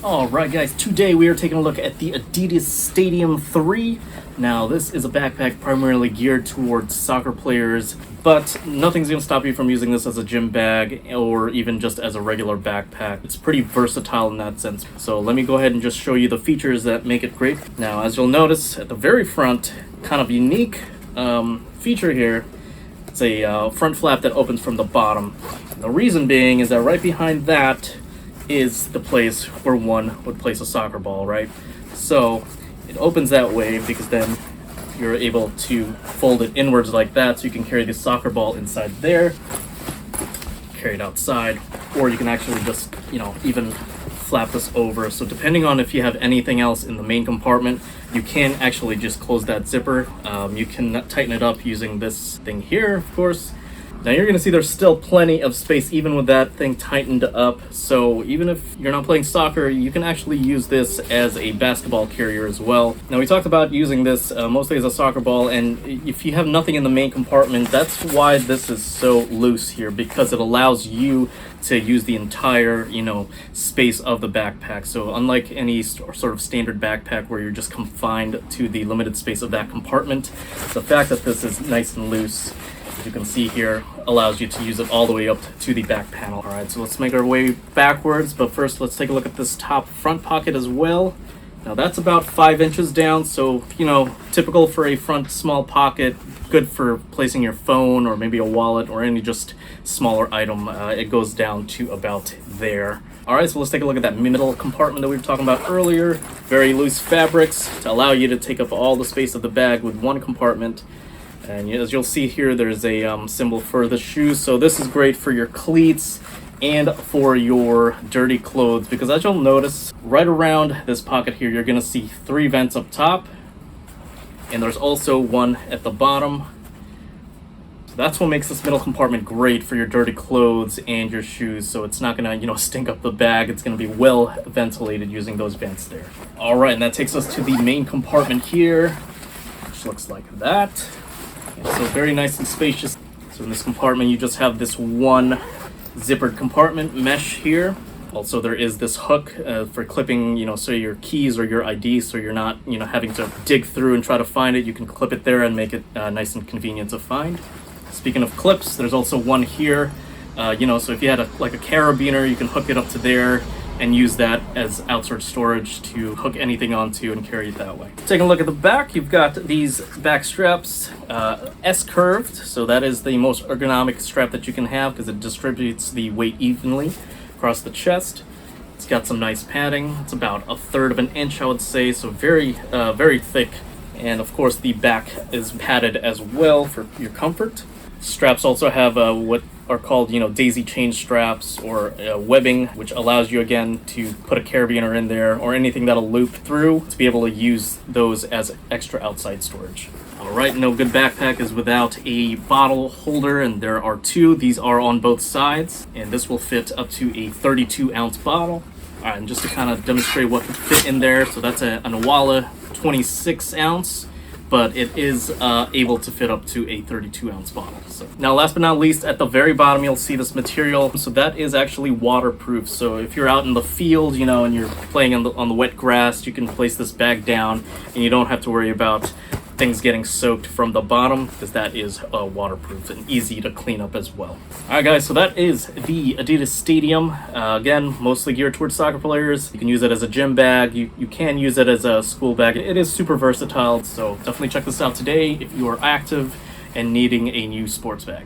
Alright guys, today we are taking a look at the Adidas Stadium 3. Now this is a backpack primarily geared towards soccer players, but nothing's going to stop you from using this as a gym bag or even just as a regular backpack. It's pretty versatile in that sense. So let me go ahead and just show you the features that make it great. Now as you'll notice at the very front, kind of unique feature here, it's a front flap that opens from the bottom. And the reason being is that right behind that is the place where one would place a soccer ball, right? So it opens that way because then you're able to fold it inwards like that, so you can carry the soccer ball inside there, carry it outside, or you can actually just, even flap this over. So depending on if you have anything else in the main compartment, you can actually just close that zipper. You can tighten it up using this thing here, of course. Now you're going to see there's still plenty of space even with that thing tightened up, so even if you're not playing soccer, you can actually use this as a basketball carrier as well. Now we talked about using this mostly as a soccer ball, and if you have nothing in the main compartment, that's why this is so loose here, because it allows you to use the entire, space of the backpack. So unlike any sort of standard backpack where you're just confined to the limited space of that compartment, the fact that this is nice and loose, as you can see here, allows you to use it all the way up to the back panel. All right, so let's make our way backwards, but first let's take a look at this top front pocket as well. Now that's about 5 inches down, so typical for a front small pocket, good for placing your phone or maybe a wallet or any just smaller item. It goes down to about there. All right, so let's take a look at that middle compartment that we were talking about earlier. Very loose fabrics to allow you to take up all the space of the bag with one compartment. And as you'll see here, there's a symbol for the shoes. So this is great for your cleats and for your dirty clothes, because as you'll notice, right around this pocket here, you're going to see 3 vents up top. And there's also one at the bottom. So that's what makes this middle compartment great for your dirty clothes and your shoes. So it's not going to, stink up the bag. It's going to be well ventilated using those vents there. All right, and that takes us to the main compartment here, which looks like that. So very nice and spacious. So in this compartment, you just have this one zippered compartment mesh here. Also, there is this hook for clipping, so your keys or your ID, so you're not, having to dig through and try to find it. You can clip it there and make it nice and convenient to find. Speaking of clips, there's also one here. So if you had a carabiner, you can hook it up to there and use that as outside storage to hook anything onto and carry it that way. Taking a look at the back, you've got these back straps, S-curved, so that is the most ergonomic strap that you can have because it distributes the weight evenly across the chest. It's got some nice padding. It's about 1/3 of an inch, I would say, so very, very thick. And of course, the back is padded as well for your comfort. Straps also have what are called, daisy chain straps or webbing, which allows you again to put a carabiner in there or anything that'll loop through to be able to use those as extra outside storage. All right, no good backpack is without a bottle holder, and there are 2. These are on both sides, and this will fit up to a 32-ounce bottle. All right, and just to kind of demonstrate what can fit in there, so that's an Awala 26-ounce. But it is able to fit up to a 32-ounce bottle. So now, last but not least, at the very bottom, you'll see this material. So that is actually waterproof. So if you're out in the field, and you're playing on the wet grass, you can place this bag down, and you don't have to worry about things getting soaked from the bottom, because that is waterproof and easy to clean up as well. All right, guys, so that is the Adidas Stadium. Again, mostly geared towards soccer players. You can use it as a gym bag. You can use it as a school bag. It is super versatile, so definitely check this out today if you are active and needing a new sports bag.